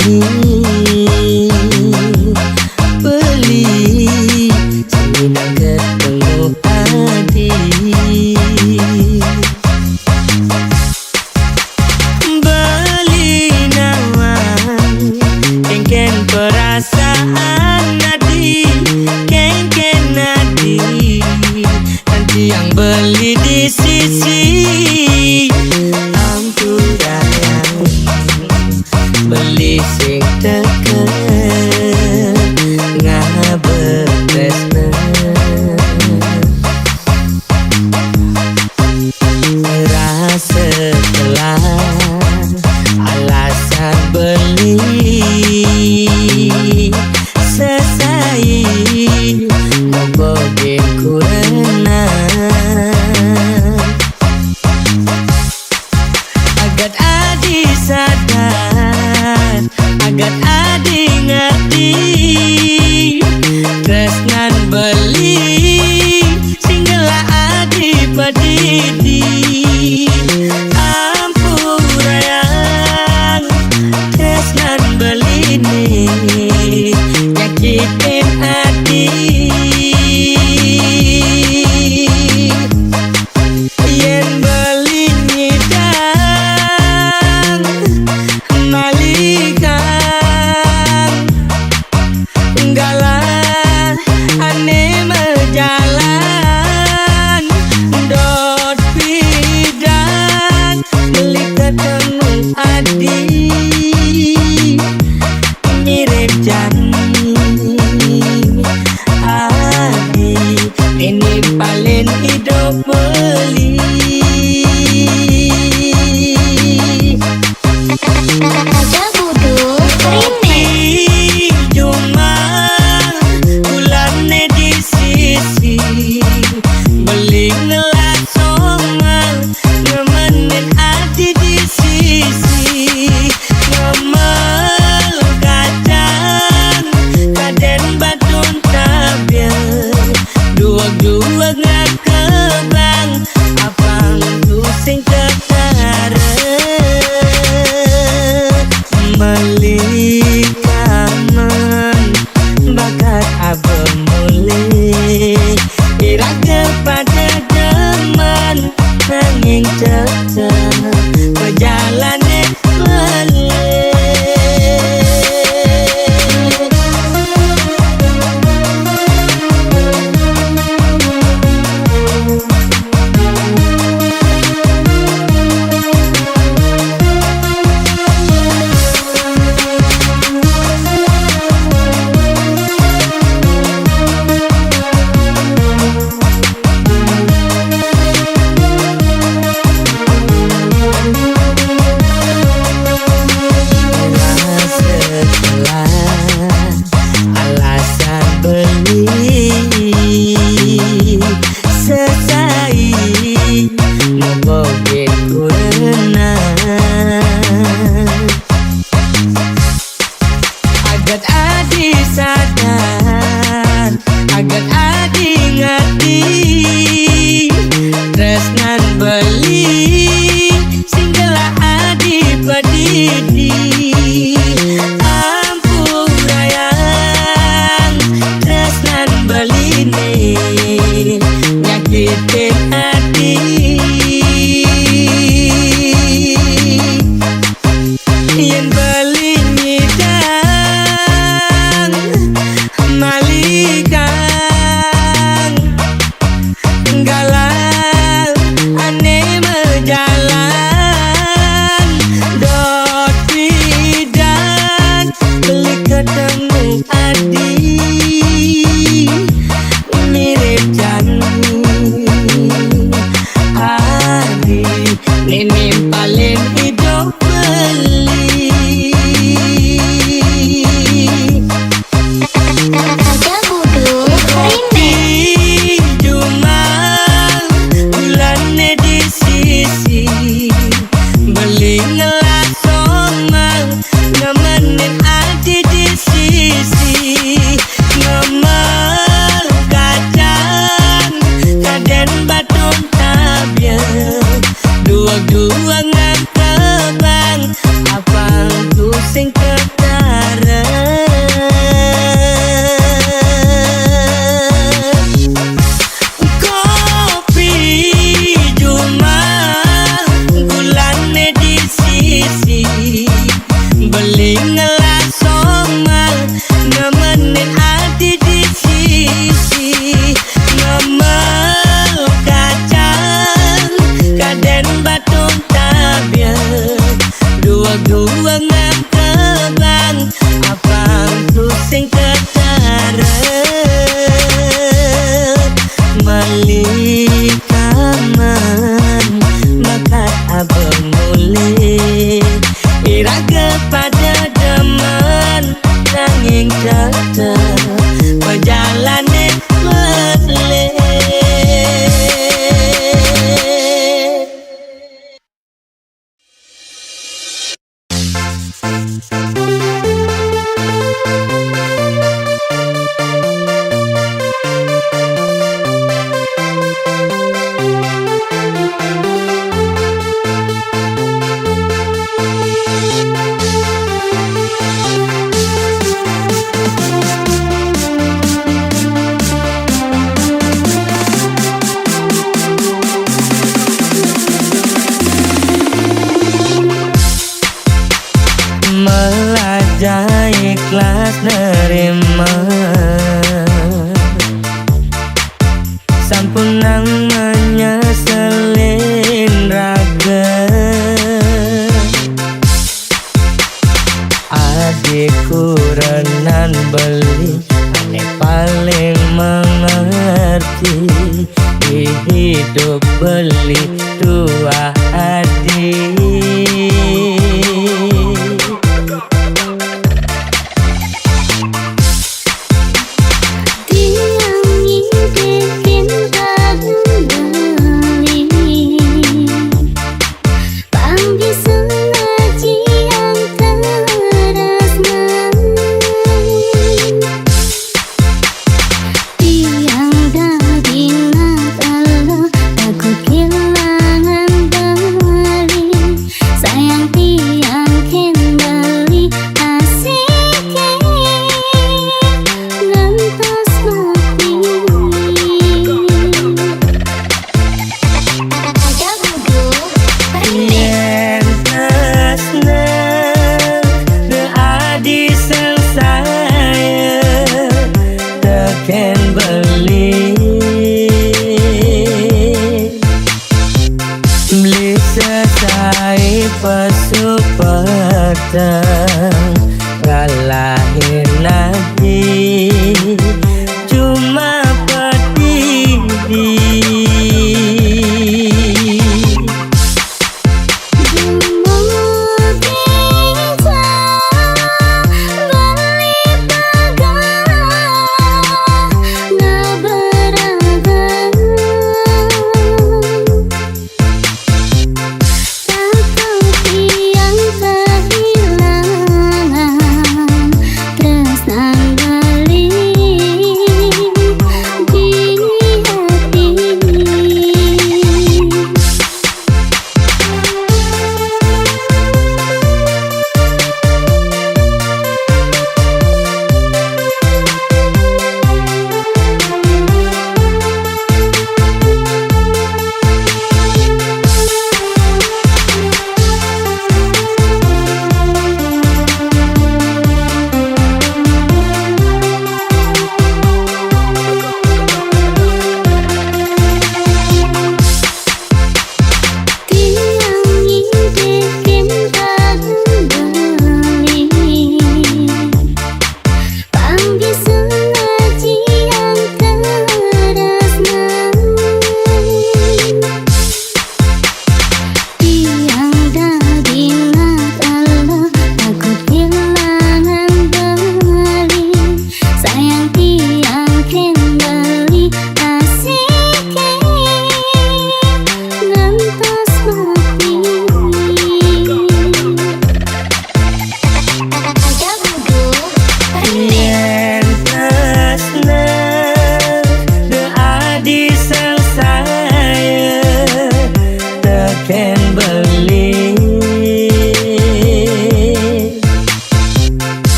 Jani beli sina ketemu adi beli nawang kengken perasaan nadi kengken nadi nanti yang beli di sisi ampurayang beli sing teken ngabetresna rasa telah alasan beli sesai moboge kurena agar adi sadar agar adi ngerti tresnan beli singgala adi padidi ampurayang tresnan beli nih nyakitin hati yen beli nyidang malikan galan ane berjalan dot bidang beli ketemu adi mirip Jani adi ini paling hidup beli Aja Budu Remix cuma bulannya di sisi beli ngelasongan nemenin hati di sisi ngemel kacang kaden batun tabian dua-dua ngak kebang apang pusing ketara melikaman bakat abang mulai ira kepada teman nanging tetap berjalan balik alasan beli sesai moboge kurena agar adi sadar agar adi ngerti tresnan beli singgala adi padidi ampurayang tresnan beli nih nyakitin hati yen beli nyidang malikan galau ane berjalan dot bidang beli ketemu adi mirip Jani adi ini paling hidup beli Aja Budu Remix cuma bulannya di sisi beli ngelasongan nemenin hati di sisi ngemel kacang kaden batun tabian dua-dua ngak kebang apang pusing ketang bengap kebang abang pusing ketarep balik kaman bakat abang mulih ira kepada deman nanging tetep perjalanan berleh. Melajar ikhlas nerima sampun nang menyeselin raga adikku renan beli aneh paling mengerti di hidup beli dua adik. Petang kalahir nanti cuma pedidi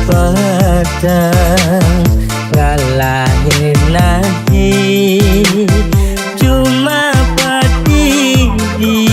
petang kalahir nanti cuma pedidi.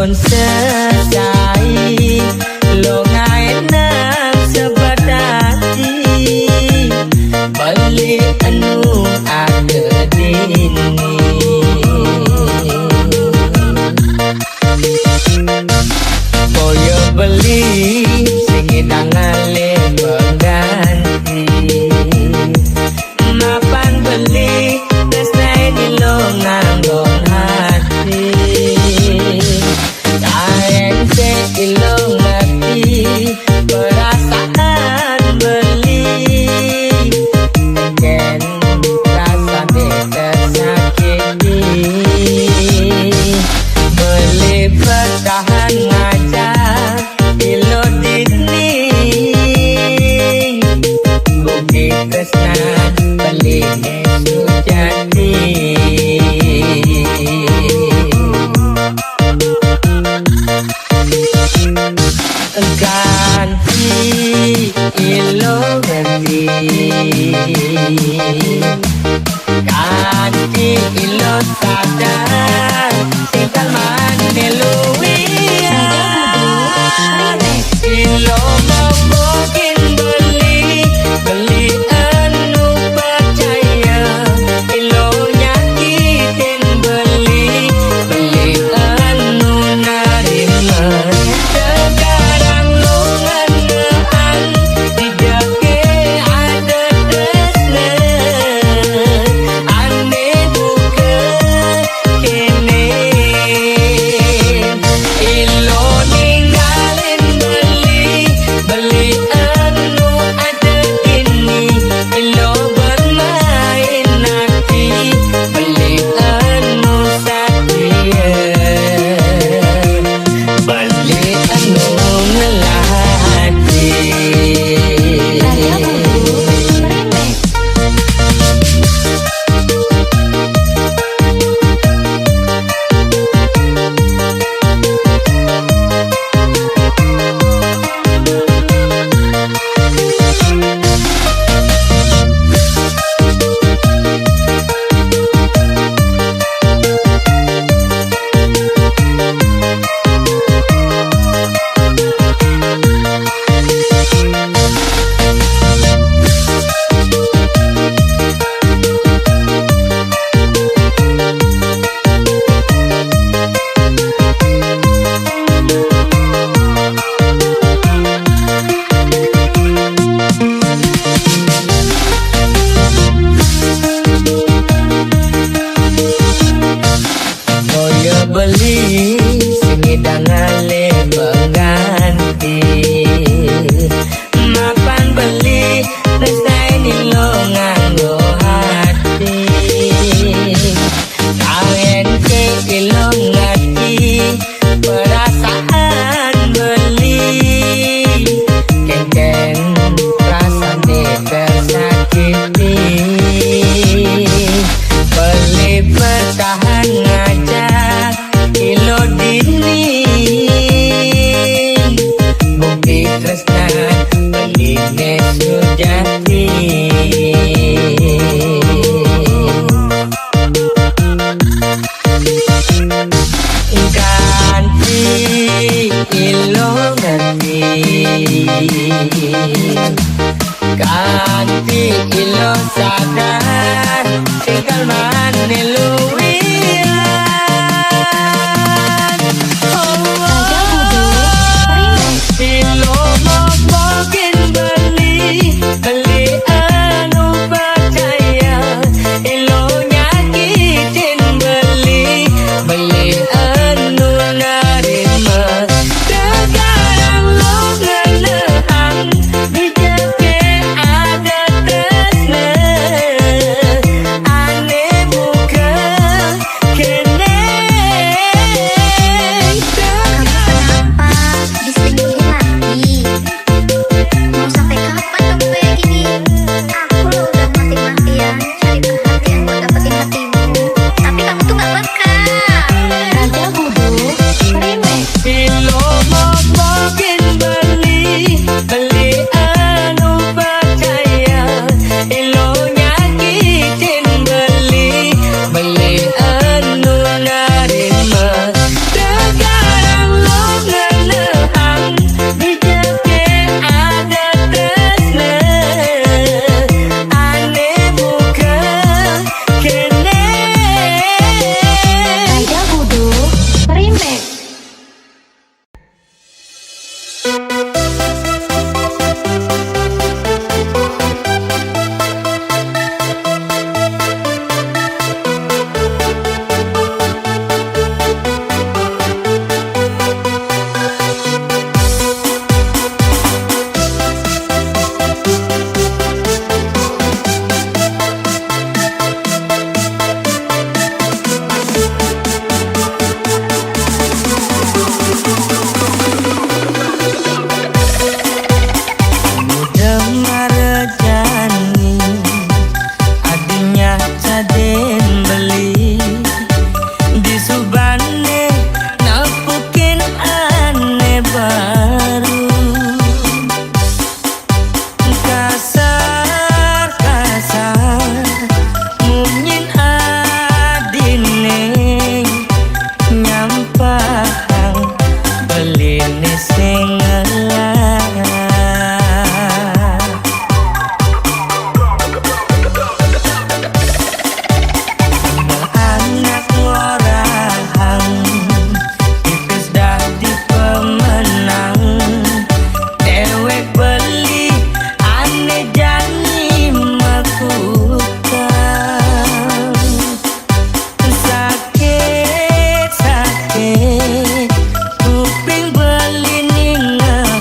belum selesai lo nang sebadati beli anu ada dini koyo beli sing ngale pengganti mapan beli tresnae di lo nganggo hati kaente ilo ngerti perasaan beli ken rasa tersakiti beli bertahan ngajar ilo dini bukti tresna beli sujati ganti ilo ganti ganti ilo sadar tinggal mane luwian ilo mungkin beli anu percaya ilo nyakitin beli anu narima sekarang lu ngenaan dijake ada tresna aneh buka kene ilo ninggalin beli anu ada ini ilo bermain hati beli anu satria beli anu ngelati koyo beli sing ngale pengganti mapan beli tresnae di lo nganggo hati kaente ilo ngerti perasaan beli kengken rasane tersakiti beli bertahan ngajar ilo dini bukti tresna beli sujati ganti ilo ganti ganti ilo sadar tinggal mane luwian ilo mungkin beli anu percaya ilo nyakitin beli anu narima sekarang lo ngenaan beline sing anak orang tipis dadi pemenang dewek beli ane jani makutang sakit kuping beli ningal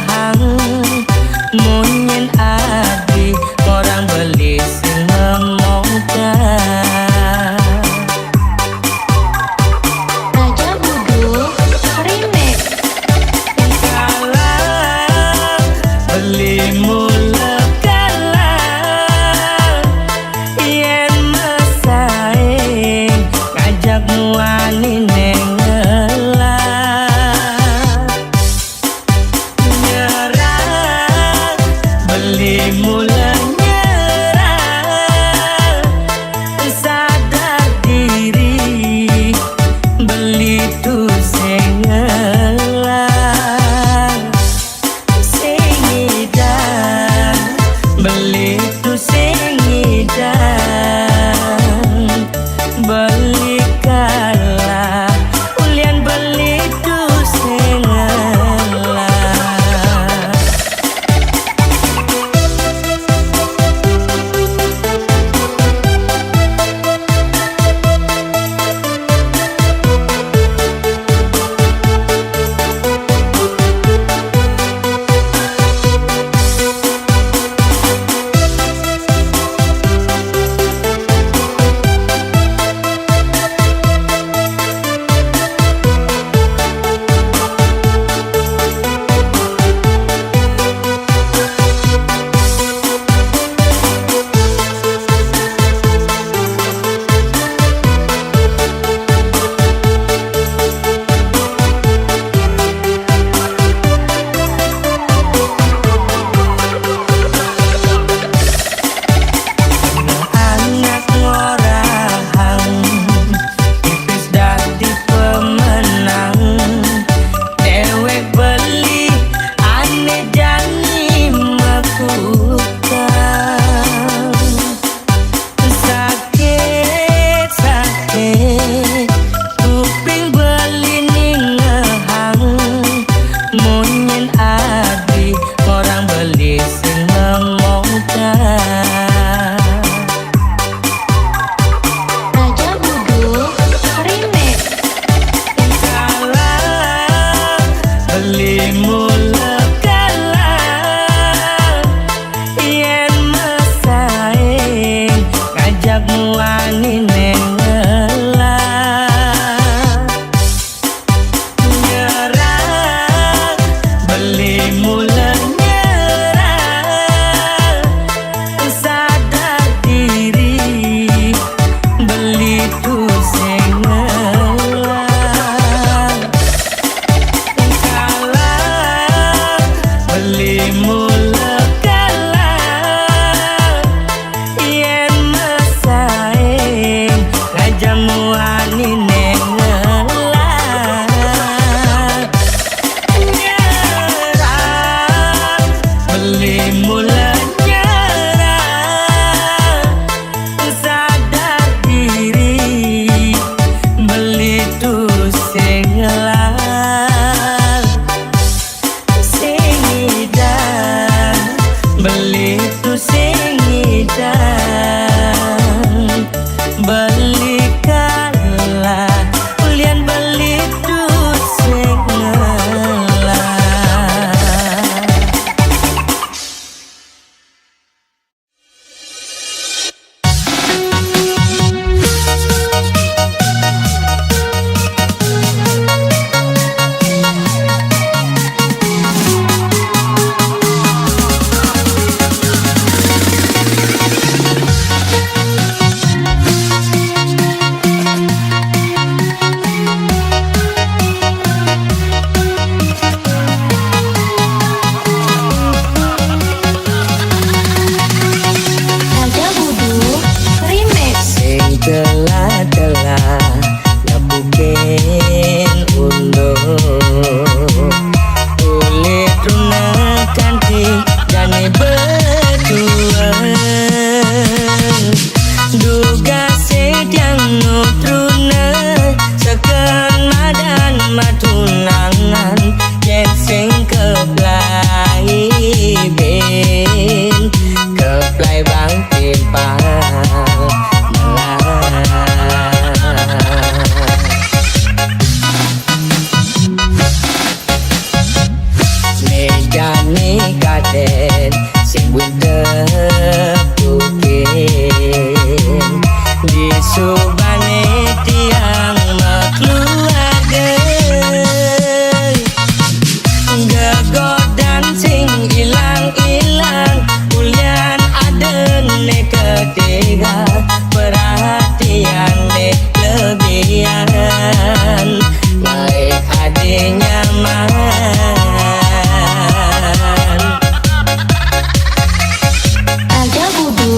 Raja Budu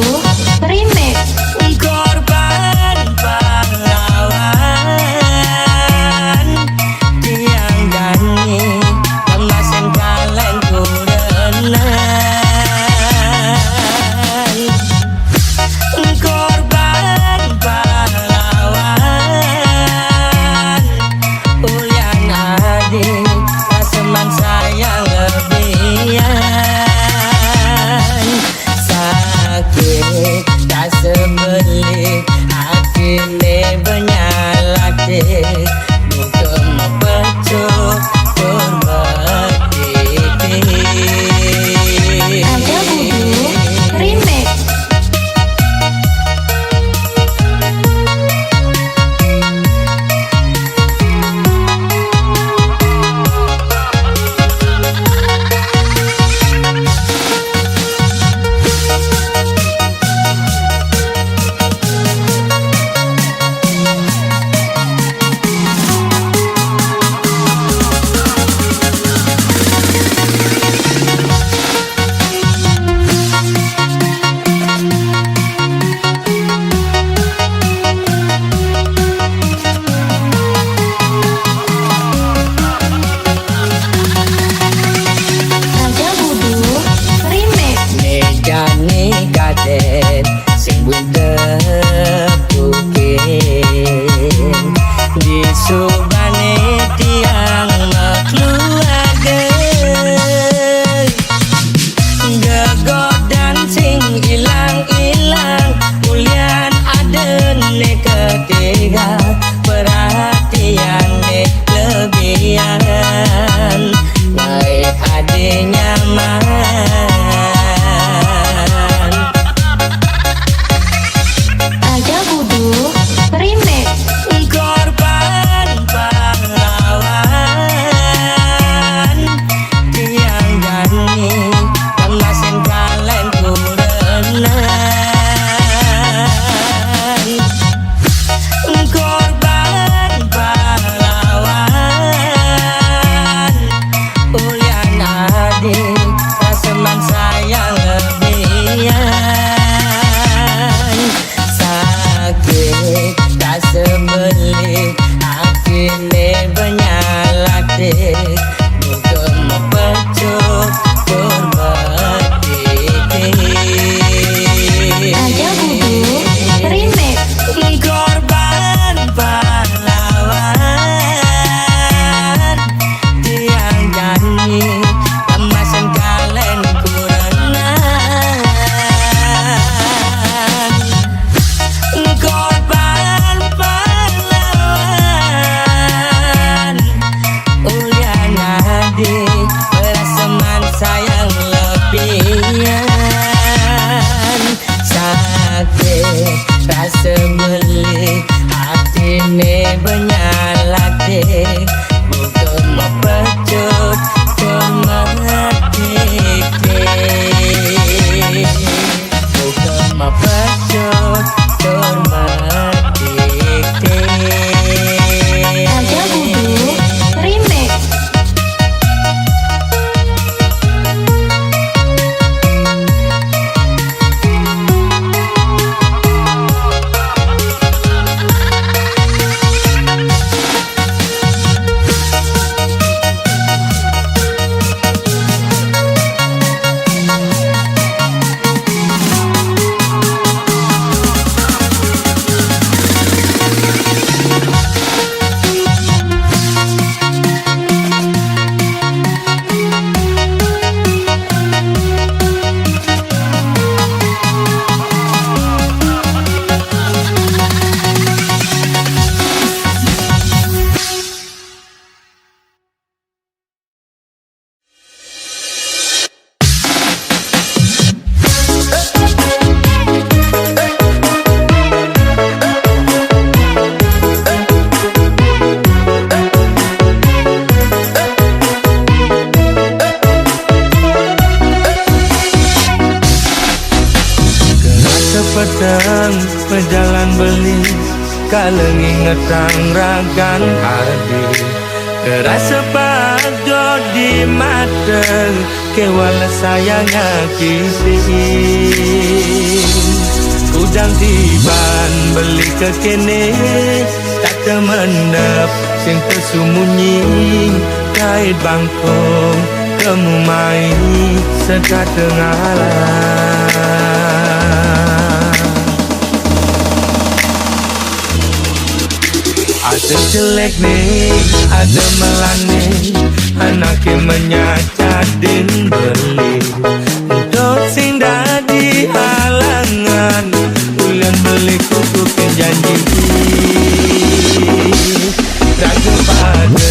Remix. Korban pahlawan tiang gani kemasin kalen kurenan. Korban pahlawan ulian adik raseman sayang lebihan. Sakit tak sebeli hati ni benyalatik untuk mempecut berbakti. Raja Budu Remix. Raja Budu Remix. Mejani kadet sing bunder pukin di subane tiang keluarga gegodan sing ilang-ilang ulian aden ne ketiga perhatian ne lebihan baik ade nyaman. Raja Budu Remix. Korban pahlawan tiang gani kemasin kalen kurenan. Korban pahlawan ulian adik raseman sayang lebihan. Sakit tak sebeli hati ni benyalatik untuk mempecut berbakti. Raja Budu Remix. Korban pahlawan tiang gani kemasin kalen kurenan. Korban pahlawan ulian adik raseman sayang lebihan. Sakit rasa beli hati ni benyalatik bukan mempecut pemerhati bukan mempecut pemerhati. Raja Budu Remix. petang berjalan beli kalau inget ragan adik terasa pagi mateng kewala sayangnya kisi udang tiban beli ke kene tak temendep sing tersumunyi kait bangkong kamu main sekat tengalah ada jelek nih, ada melane anaknya menyacat dan beli untuk sing dadi halangan ulian beli kuku janji raga pada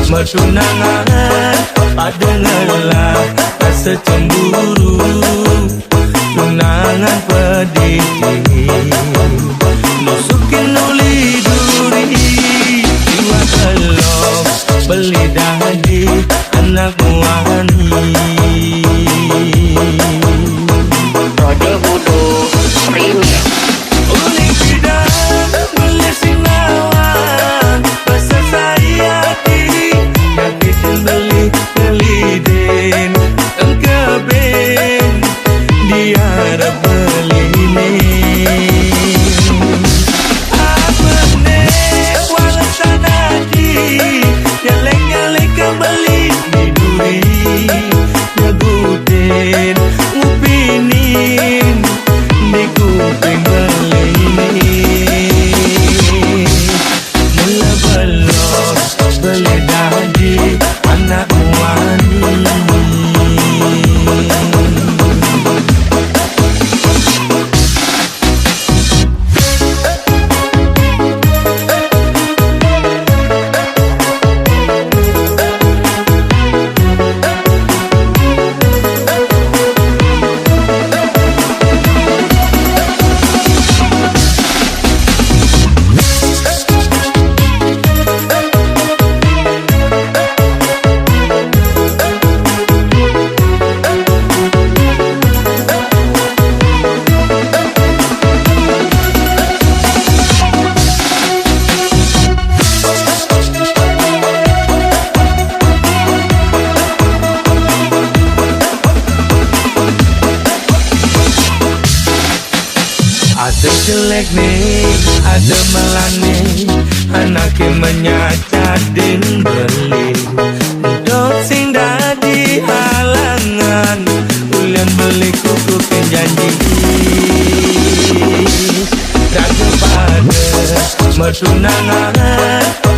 mertunangan pada ngelah rasa cemburu tunangan pedih nusukin uli duri jiwa gelap beli dadi anak muani Raja Bodoh Remix. uli bidang beli singawan pasal saya di nyakitin beli keliden engkeben dia ada beli ini nyalek-nyalek kembali di duri nyebutin ngupinin di kuping beli ini mula belok beli dadi anak muani ada jelek nih, ada melane anaknya menyacat dan beli untuk sing dadi halangan ulian beli kuku janji raga pada mertunangan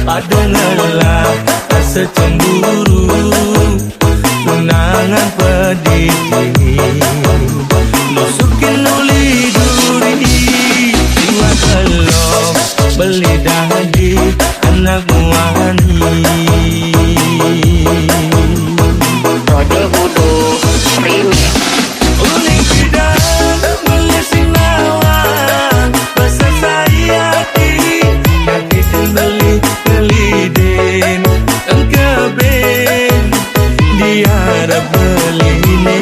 pada ngelah rasa cemburu tunangan pedih nusukin uli duri jiwa gelap beli dadi anak muani Raja Bodoh Remix. uli bidang beli singawan pasal saya di nyakitin beli keliden engkeben dia ada beli ini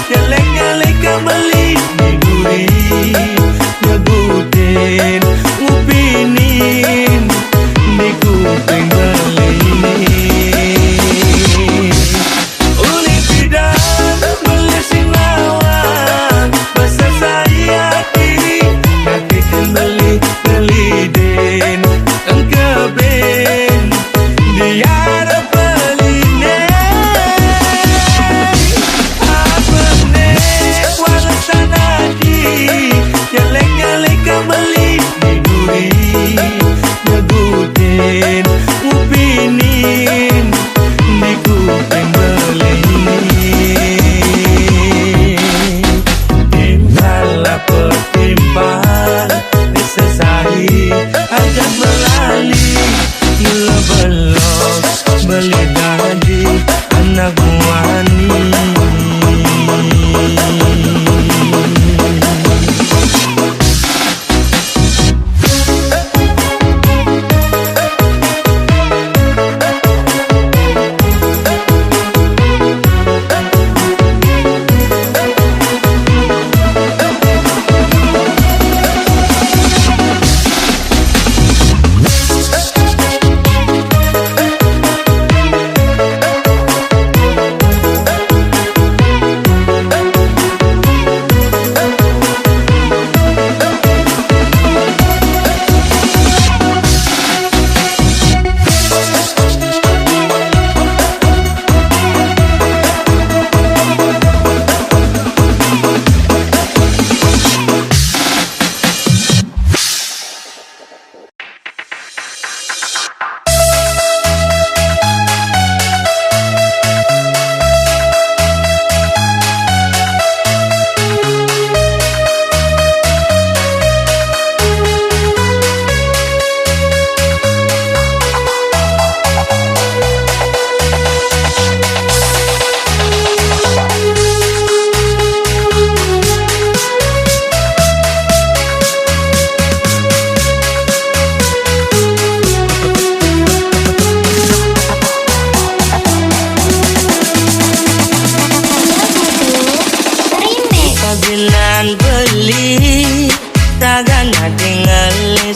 nyalek-nyalek kembali di duri nyebutin ngupinin di kuping beli uli bidang beli singawan pasal saya di nyakitin beli keliden engkeben dia ada beli nyalek-nyalek kembali di duri nyebutin ngupinin di kuping beli timbalah pertimbangan disesai ajak melali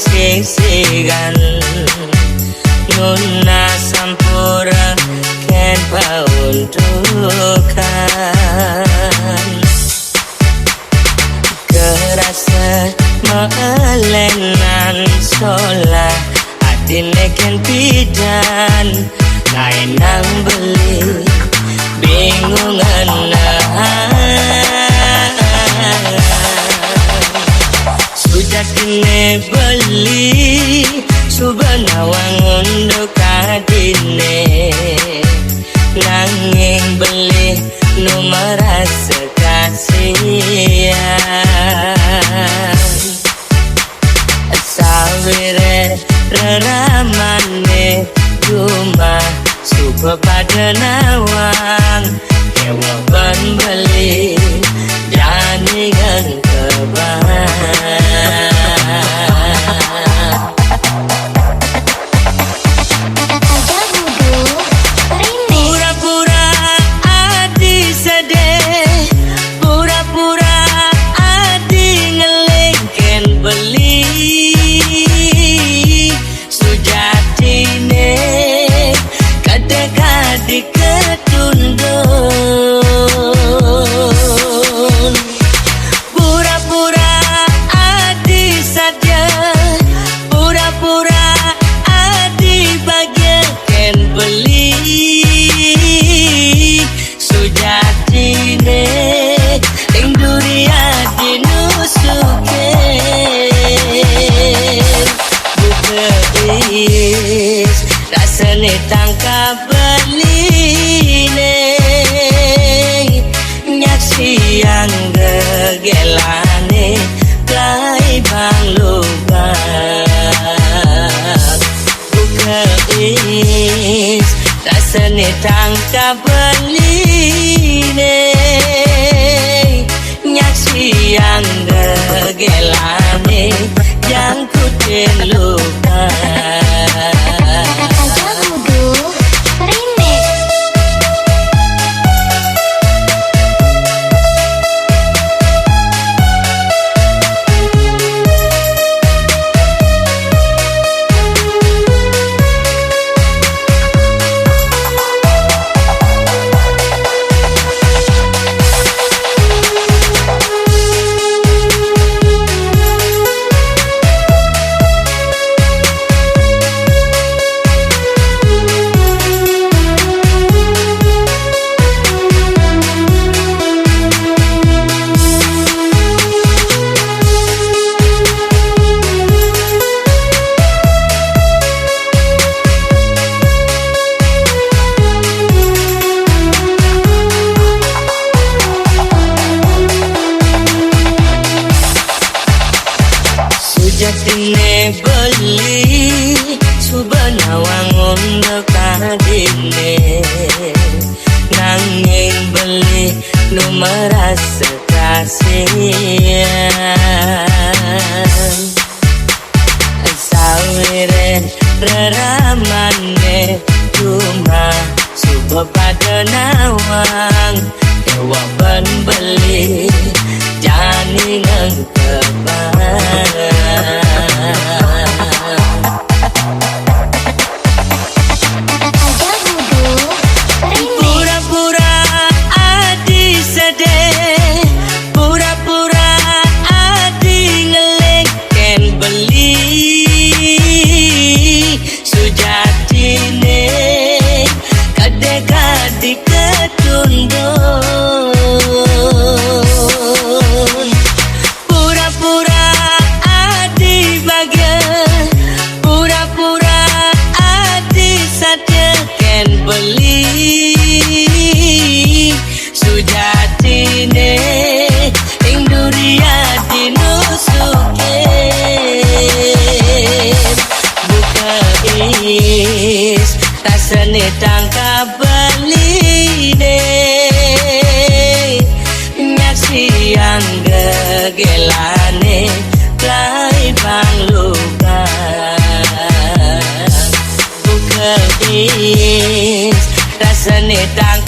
sing-singan Nuna sampura ken paundukan Kerasa melenan solah Hatine ken pidan Nainang beli bingungan Sudah kene beli Subhanawang untuk kadine Nanging beli nu merasa kasihan Sawire reramane cuma Supa pada nawang Kewa ban beli Janingan kebang Rasane tangkap beline Nyaksi yang gegelane Klai bang lubang Buka is Rasane tangkap beline Nyaksi yang gegelane Jangkutin lubang Jatine beli Subhanawang untuk kadine Nanging beli nu merasa kasihan Sawiren reramane cuma Suba pada nawang Dewa ban beli Janingan kebang Pura-pura adi sedih Pura-pura adi ngelengken beli Sujatine kadek-kadek ketundun Pura-pura adi bagian Pura-pura adi sadekan beli Sujatine ing duria dinusukin Buka is tasane tangkap beline Nyaksi yang gegelane Klai bang lubang Buka is rasane tangkap